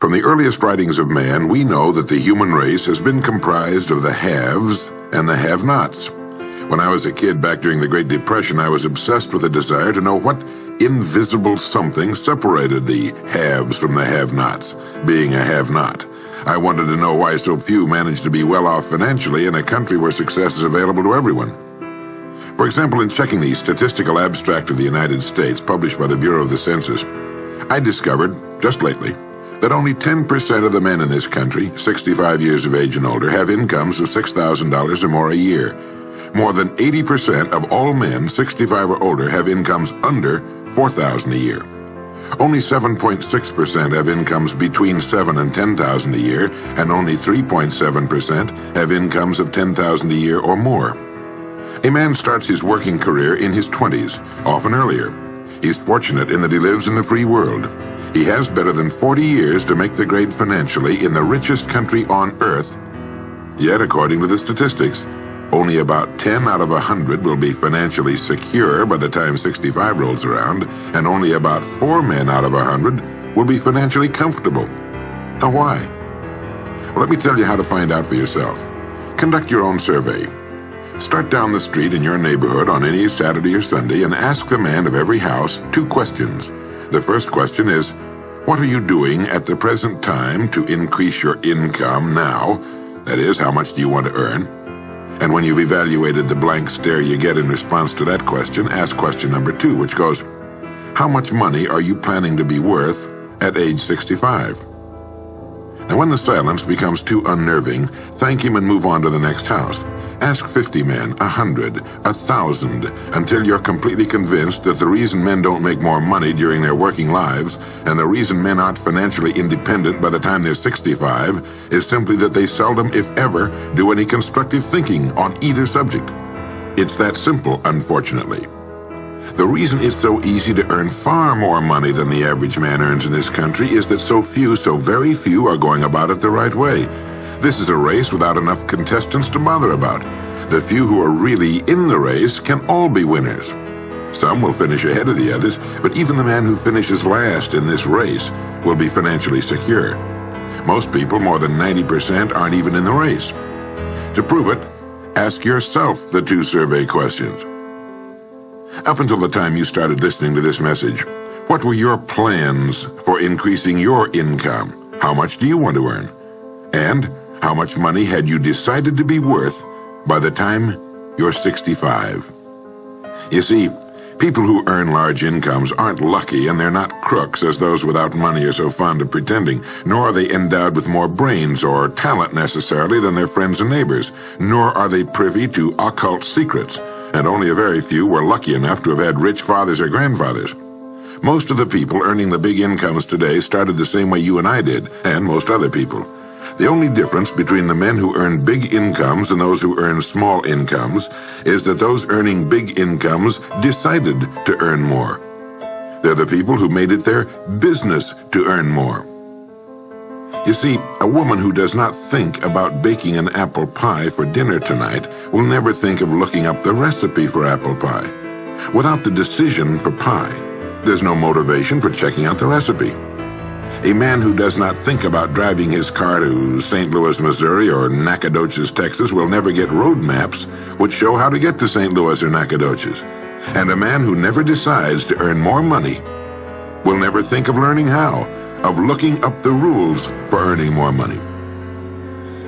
From the earliest writings of man, we know that the human race has been comprised of the haves and the have-nots. When I was a kid back during the Great Depression, I was obsessed with a desire to know what invisible something separated the haves from the have-nots, being a have-not. I wanted to know why so few managed to be well off financially in a country where success is available to everyone. For example, in checking the Statistical Abstract of the United States, published by the Bureau of the Census, I discovered, just lately, that only 10% of the men in this country, 65 years of age and older, have incomes of $6,000 or more a year. More than 80% of all men 65 or older have incomes under $4,000 a year. Only 7.6% have incomes between $7,000 and $10,000 a year, and only 3.7% have incomes of $10,000 a year or more. A man starts his working career in his 20s, often earlier. He's fortunate in that he lives in the free world. He has better than 40 years to make the grade financially in the richest country on earth. Yet, according to the statistics, only about 10 out of 100 will be financially secure by the time 65 rolls around, and only about 4 men out of 100 will be financially comfortable. Now, why? Well, let me tell you how to find out for yourself. Conduct your own survey. Start down the street in your neighborhood on any Saturday or Sunday and ask the man of every house 2 questions. The first question is, what are you doing at the present time to increase your income now? That is, how much do you want to earn? And when you've evaluated the blank stare you get in response to that question, ask question number 2, which goes, how much money are you planning to be worth at age 65? Now, when the silence becomes too unnerving, thank him and move on to the next house. Ask 50 men, 100, 1,000, until you're completely convinced that the reason men don't make more money during their working lives, and the reason men aren't financially independent by the time they're 65, is simply that they seldom, if ever, do any constructive thinking on either subject. It's that simple, unfortunately. The reason it's so easy to earn far more money than the average man earns in this country is that so very few, are going about it the right way. This is a race without enough contestants to bother about. The few who are really in the race can all be winners. Some will finish ahead of the others, but even the man who finishes last in this race will be financially secure. Most people, more than 90%, aren't even in the race. To prove it, ask yourself the 2 survey questions. Up until the time you started listening to this message, what were your plans for increasing your income? How much do you want to earn? And how much money had you decided to be worth by the time you're 65? You see, people who earn large incomes aren't lucky, and they're not crooks as those without money are so fond of pretending, nor are they endowed with more brains or talent necessarily than their friends and neighbors, nor are they privy to occult secrets, and only a very few were lucky enough to have had rich fathers or grandfathers. Most of the people earning the big incomes today started the same way you and I did, and most other people. The only difference between the men who earn big incomes and those who earn small incomes is that those earning big incomes decided to earn more. They're the people who made it their business to earn more. You see, a woman who does not think about baking an apple pie for dinner tonight will never think of looking up the recipe for apple pie. Without the decision for pie, there's no motivation for checking out the recipe. A man who does not think about driving his car to St. Louis, Missouri or Nacogdoches, Texas will never get road maps which show how to get to St. Louis or Nacogdoches. And a man who never decides to earn more money will never think of learning how, of looking up the rules for earning more money.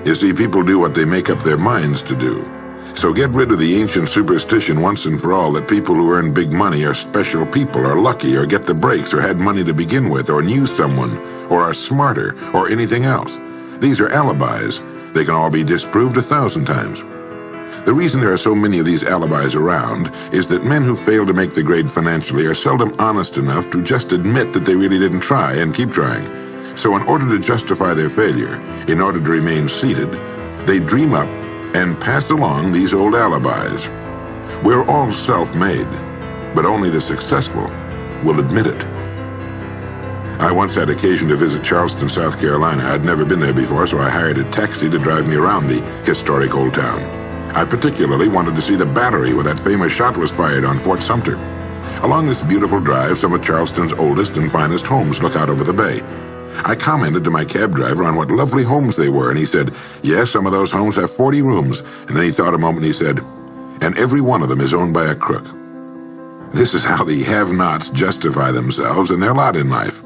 You see, people do what they make up their minds to do. So get rid of the ancient superstition once and for all that people who earn big money are special people, or lucky, or get the breaks, or had money to begin with, or knew someone, or are smarter, or anything else. These are alibis. They can all be disproved 1,000 times. The reason there are so many of these alibis around is that men who fail to make the grade financially are seldom honest enough to just admit that they really didn't try and keep trying. So in order to justify their failure, in order to remain seated, they dream up and pass along these old alibis. We're all self-made, but only the successful will admit it. I once had occasion to visit Charleston, South Carolina. I'd never been there before, so I hired a taxi to drive me around the historic old town. I particularly wanted to see the battery where that famous shot was fired on Fort Sumter. Along this beautiful drive, some of Charleston's oldest and finest homes look out over the bay. I commented to my cab driver on what lovely homes they were, and he said, yes, some of those homes have 40 rooms. And then he thought a moment and he said, and every one of them is owned by a crook. This is how the have-nots justify themselves and their lot in life.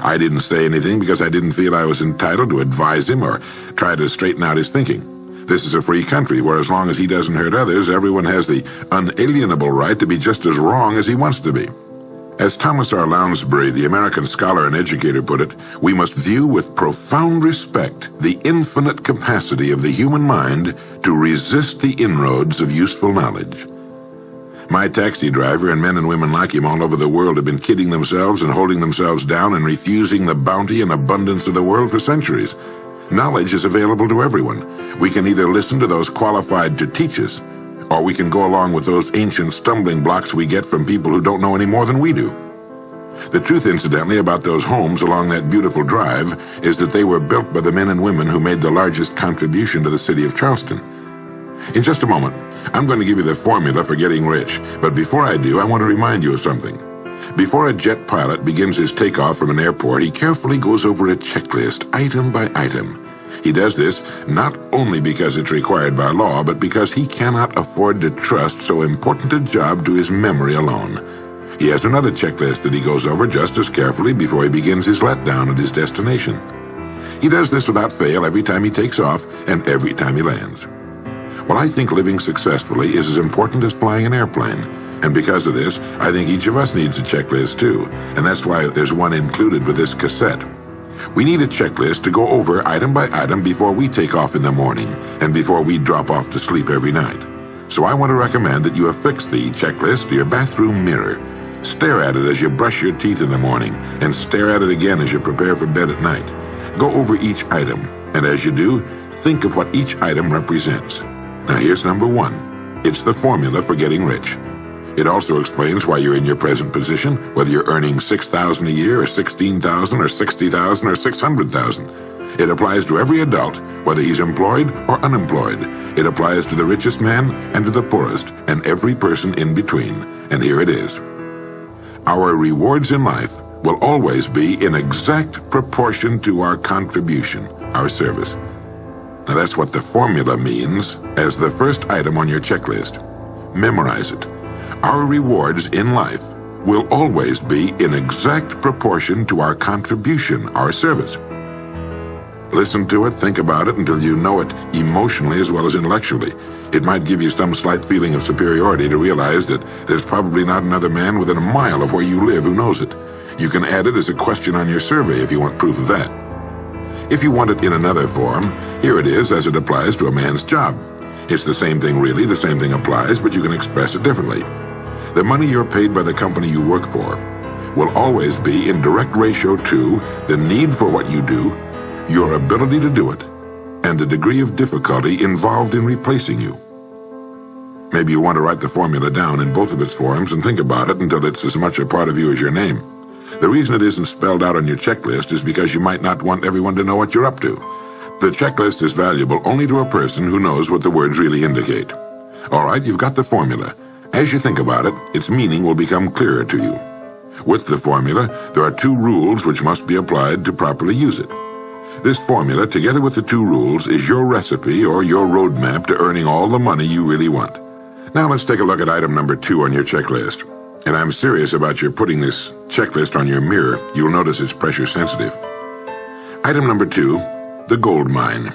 I didn't say anything because I didn't feel I was entitled to advise him or try to straighten out his thinking. This is a free country where as long as he doesn't hurt others, everyone has the unalienable right to be just as wrong as he wants to be. As Thomas R. Lounsbury, the American scholar and educator, put it, we must view with profound respect the infinite capacity of the human mind to resist the inroads of useful knowledge. My taxi driver and men and women like him all over the world have been kidding themselves and holding themselves down and refusing the bounty and abundance of the world for centuries. Knowledge is available to everyone. We can either listen to those qualified to teach us, or we can go along with those ancient stumbling blocks we get from people who don't know any more than we do. The truth, incidentally, about those homes along that beautiful drive is that they were built by the men and women who made the largest contribution to the city of Charleston. In just a moment, I'm going to give you the formula for getting rich, but before I do, I want to remind you of something. Before a jet pilot begins his takeoff from an airport, he carefully goes over a checklist, item by item. He does this not only because it's required by law, but because he cannot afford to trust so important a job to his memory alone. He has another checklist that he goes over just as carefully before he begins his letdown at his destination. He does this without fail every time he takes off and every time he lands. Well, I think living successfully is as important as flying an airplane. And because of this, I think each of us needs a checklist too. And that's why there's one included with this cassette. We need a checklist to go over item by item before we take off in the morning and before we drop off to sleep every night. So I want to recommend that you affix the checklist to your bathroom mirror. Stare at it as you brush your teeth in the morning and stare at it again as you prepare for bed at night. Go over each item, and as you do, think of what each item represents. Now here's number 1. It's the formula for getting rich. It also explains why you're in your present position, whether you're earning $6,000 a year or $16,000 or $60,000 or $600,000. It applies to every adult, whether he's employed or unemployed. It applies to the richest man and to the poorest, and every person in between. And here it is. Our rewards in life will always be in exact proportion to our contribution, our service. Now that's what the formula means as the first item on your checklist. Memorize it. Our rewards in life will always be in exact proportion to our contribution, our service. Listen to it, think about it until you know it emotionally as well as intellectually. It might give you some slight feeling of superiority to realize that there's probably not another man within a mile of where you live who knows it. You can add it as a question on your survey if you want proof of that. If you want it in another form, here it is as it applies to a man's job. It's the same thing really, the same thing applies, but you can express it differently. The money you're paid by the company you work for will always be in direct ratio to the need for what you do, your ability to do it, and the degree of difficulty involved in replacing you. Maybe you want to write the formula down in both of its forms and think about it until it's as much a part of you as your name. The reason it isn't spelled out on your checklist is because you might not want everyone to know what you're up to. The checklist is valuable only to a person who knows what the words really indicate. All right, you've got the formula. As you think about it, its meaning will become clearer to you. With the formula, there are 2 rules which must be applied to properly use it. This formula, together with the 2 rules, is your recipe or your roadmap to earning all the money you really want. Now let's take a look at item number 2 on your checklist. And I'm serious about your putting this checklist on your mirror. You'll notice it's pressure sensitive. Item number 2, the gold mine.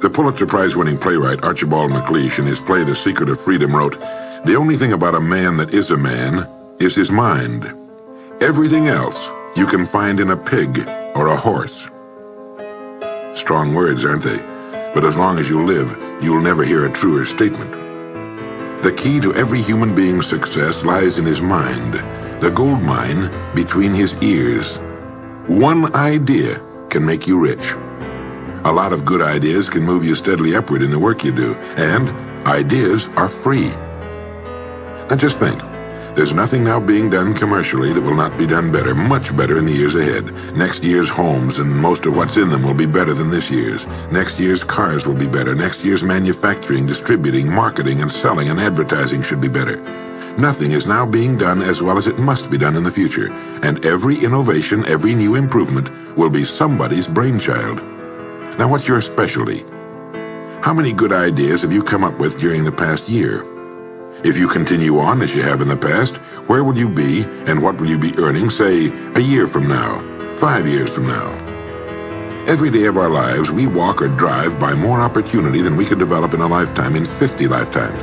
The Pulitzer Prize-winning playwright Archibald MacLeish in his play The Secret of Freedom wrote, "The only thing about a man that is a man is his mind. Everything else you can find in a pig or a horse." Strong words, aren't they? But as long as you live, you'll never hear a truer statement. The key to every human being's success lies in his mind, the gold mine between his ears. One idea can make you rich. A lot of good ideas can move you steadily upward in the work you do, and ideas are free. Now just think, there's nothing now being done commercially that will not be done better, much better in the years ahead. Next year's homes and most of what's in them will be better than this year's. Next year's cars will be better. Next year's manufacturing, distributing, marketing, and selling and advertising should be better. Nothing is now being done as well as it must be done in the future, and every innovation, every new improvement will be somebody's brainchild. Now, what's your specialty? How many good ideas have you come up with during the past year? If you continue on as you have in the past, where will you be and what will you be earning, say, a year from now, 5 years from now? Every day of our lives, we walk or drive by more opportunity than we could develop in a lifetime, in 50 lifetimes.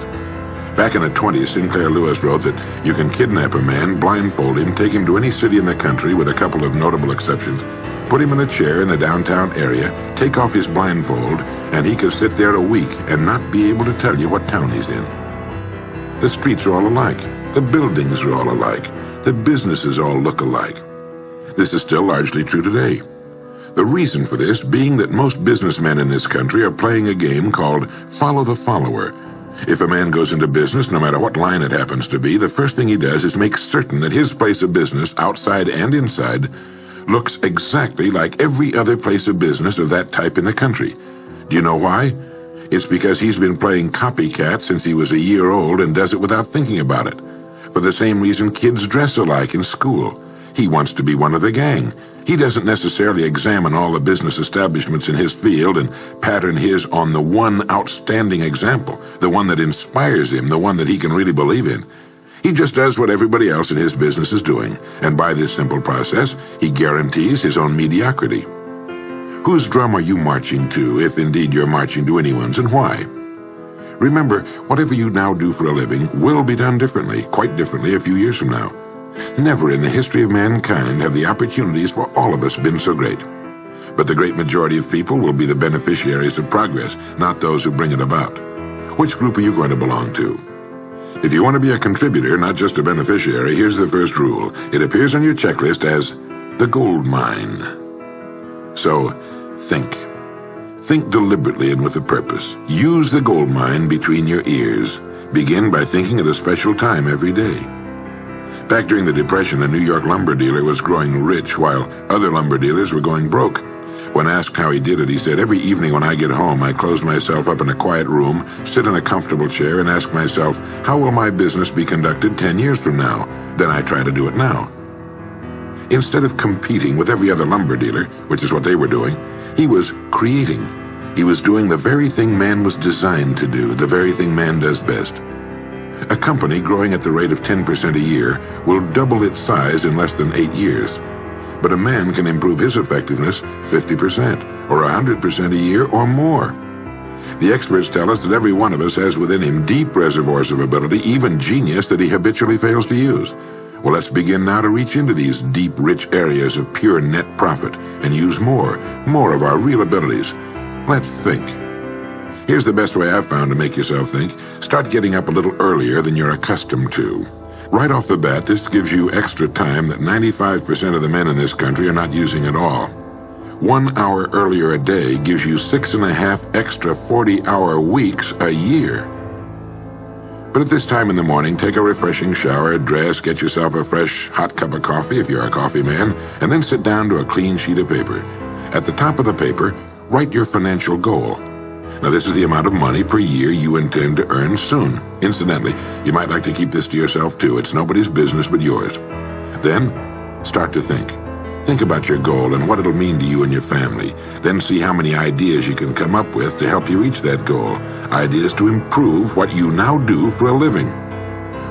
Back in the 20s, Sinclair Lewis wrote that you can kidnap a man, blindfold him, take him to any city in the country with a couple of notable exceptions, put him in a chair in the downtown area, take off his blindfold, and he could sit there a week and not be able to tell you what town he's in. The streets are all alike. The buildings are all alike. The businesses all look alike. This is still largely true today. The reason for this being that most businessmen in this country are playing a game called follow the follower. If a man goes into business, no matter what line it happens to be, the first thing he does is make certain that his place of business, outside and inside, looks exactly like every other place of business of that type in the country. Do you know why? It's because he's been playing copycat since he was a year old and does it without thinking about it. For the same reason kids dress alike in school. He wants to be one of the gang. He doesn't necessarily examine all the business establishments in his field and pattern his on the one outstanding example, the one that inspires him, the one that he can really believe in. He just does what everybody else in his business is doing, and by this simple process, he guarantees his own mediocrity. Whose drum are you marching to, if indeed you're marching to anyone's, and why? Remember, whatever you now do for a living will be done differently, quite differently a few years from now. Never in the history of mankind have the opportunities for all of us been so great. But the great majority of people will be the beneficiaries of progress, not those who bring it about. Which group are you going to belong to? If you want to be a contributor, not just a beneficiary, here's the first rule. It appears on your checklist as the gold mine. So, think. Think deliberately and with a purpose. Use the gold mine between your ears. Begin by thinking at a special time every day. Back during the Depression, a New York lumber dealer was growing rich while other lumber dealers were going broke. When asked how he did it, he said, "Every evening when I get home, I close myself up in a quiet room, sit in a comfortable chair, and ask myself, how will my business be conducted 10 years from now? Then I try to do it now." Instead of competing with every other lumber dealer, which is what they were doing, he was creating. He was doing the very thing man was designed to do, the very thing man does best. A company growing at the rate of 10% a year will double its size in less than 8 years. But a man can improve his effectiveness 50% or 100% a year or more. The experts tell us that every one of us has within him deep reservoirs of ability, even genius that he habitually fails to use. Well, let's begin now to reach into these deep, rich areas of pure net profit and use more of our real abilities. Let's think. Here's the best way I've found to make yourself think. Start getting up a little earlier than you're accustomed to. Right off the bat, this gives you extra time that 95% of the men in this country are not using at all. 1 hour earlier a day gives you 6.5 extra 40-hour weeks a year. But at this time in the morning, take a refreshing shower, dress, get yourself a fresh, hot cup of coffee if you're a coffee man, and then sit down to a clean sheet of paper. At the top of the paper, write your financial goal. Now, this is the amount of money per year you intend to earn soon. Incidentally, you might like to keep this to yourself, too. It's nobody's business but yours. Then, start to think. Think about your goal and what it'll mean to you and your family. Then see how many ideas you can come up with to help you reach that goal. Ideas to improve what you now do for a living.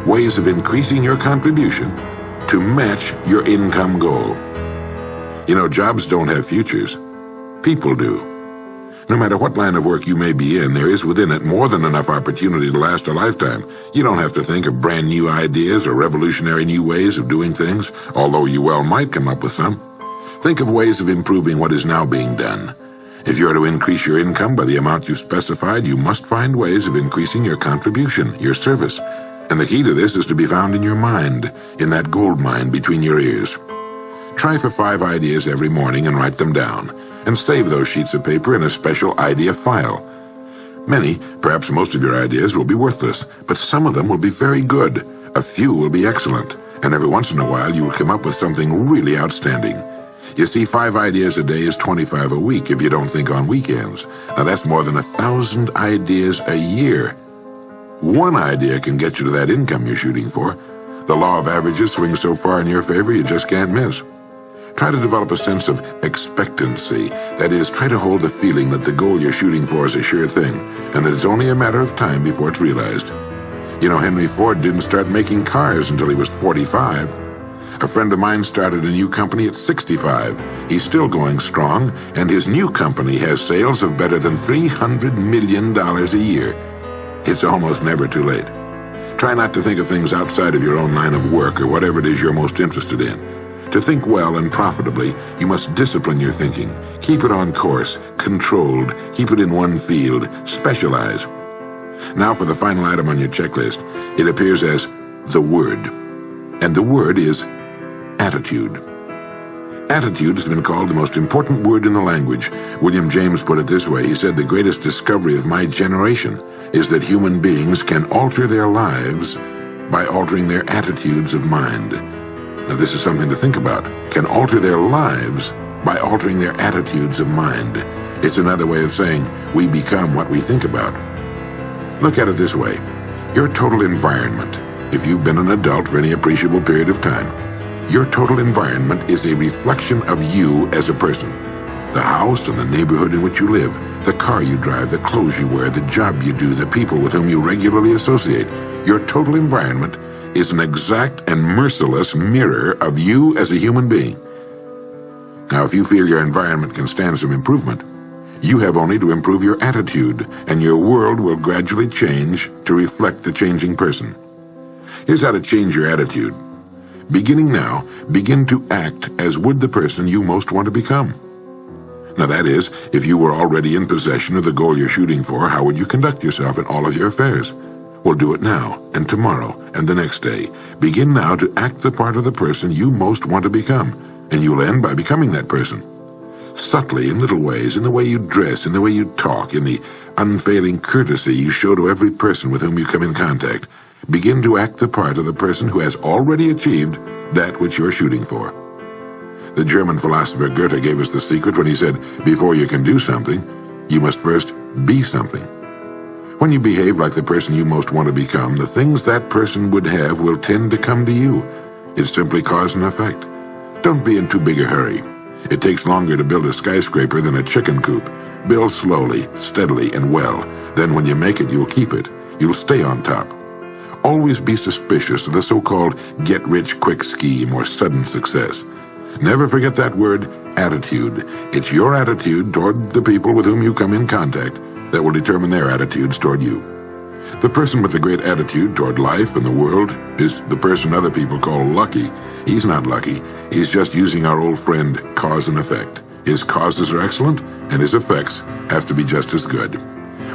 Ways of increasing your contribution to match your income goal. You know, jobs don't have futures. People do. No matter what line of work you may be in, there is within it more than enough opportunity to last a lifetime. You don't have to think of brand new ideas or revolutionary new ways of doing things, although you well might come up with some. Think of ways of improving what is now being done. If you are to increase your income by the amount you've specified, you must find ways of increasing your contribution, your service. And the key to this is to be found in your mind, in that gold mine between your ears. Try for 5 ideas every morning and write them down, and save those sheets of paper in a special idea file. Many, perhaps most of your ideas will be worthless, but some of them will be very good. A few will be excellent, and every once in a while you will come up with something really outstanding. You see, 5 ideas a day is 25 a week if you don't think on weekends. Now that's more than 1,000 ideas a year. one idea can get you to that income you're shooting for. The law of averages swings so far in your favor you just can't miss. Try to develop a sense of expectancy. That is, try to hold the feeling that the goal you're shooting for is a sure thing, and that it's only a matter of time before it's realized. You know, Henry Ford didn't start making cars until he was 45. A friend of mine started a new company at 65. He's still going strong, and his new company has sales of better than $300 million a year. It's almost never too late. Try not to think of things outside of your own line of work or whatever it is you're most interested in. To think well and profitably, you must discipline your thinking. Keep it on course, controlled, keep it in one field, specialize. Now for the final item on your checklist. It appears as the word. And the word is attitude. Attitude has been called the most important word in the language. William James put it this way. He said, "The greatest discovery of my generation is that human beings can alter their lives by altering their attitudes of mind." Now this is something to think about. Can alter their lives by altering their attitudes of mind. It's another way of saying we become what we think about. Look at it this way. Your total environment, if you've been an adult for any appreciable period of time, your total environment is a reflection of you as a person. The house and the neighborhood in which you live, the car you drive, the clothes you wear, the job you do, the people with whom you regularly associate. Your total environment is an exact and merciless mirror of you as a human being. Now, if you feel your environment can stand some improvement, you have only to improve your attitude, and your world will gradually change to reflect the changing person. Here's how to change your attitude. Beginning now, begin to act as would the person you most want to become. Now that is, if you were already in possession of the goal you're shooting for, how would you conduct yourself in all of your affairs? Well, do it now, and tomorrow, and the next day. Begin now to act the part of the person you most want to become, and you'll end by becoming that person. Subtly, in little ways, in the way you dress, in the way you talk, in the unfailing courtesy you show to every person with whom you come in contact, begin to act the part of the person who has already achieved that which you're shooting for. The German philosopher Goethe gave us the secret when he said, before you can do something, you must first be something. When you behave like the person you most want to become, the things that person would have will tend to come to you. It's simply cause and effect. Don't be in too big a hurry. It takes longer to build a skyscraper than a chicken coop. Build slowly, steadily, and well. Then when you make it, you'll keep it. You'll stay on top. Always be suspicious of the so-called get-rich-quick scheme or sudden success. Never forget that word, attitude. It's your attitude toward the people with whom you come in contact that will determine their attitudes toward you. The person with the great attitude toward life and the world is the person other people call lucky. He's not lucky. He's just using our old friend cause and effect. His causes are excellent, and his effects have to be just as good.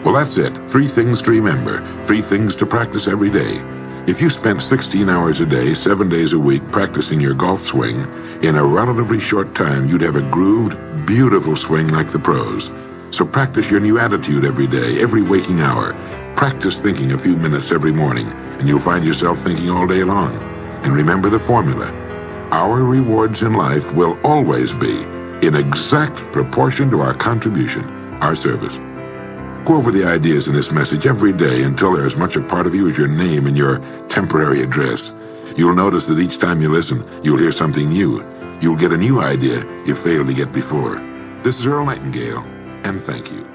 Well, that's it. 3 things to remember. 3 things to practice every day. If you spent 16 hours a day, 7 days a week, practicing your golf swing, in a relatively short time, you'd have a grooved, beautiful swing like the pros. So practice your new attitude every day, every waking hour. Practice thinking a few minutes every morning, and you'll find yourself thinking all day long. And remember the formula. Our rewards in life will always be in exact proportion to our contribution, our service. Go over the ideas in this message every day until they're as much a part of you as your name and your temporary address. You'll notice that each time you listen, you'll hear something new. You'll get a new idea you failed to get before. This is Earl Nightingale, and thank you.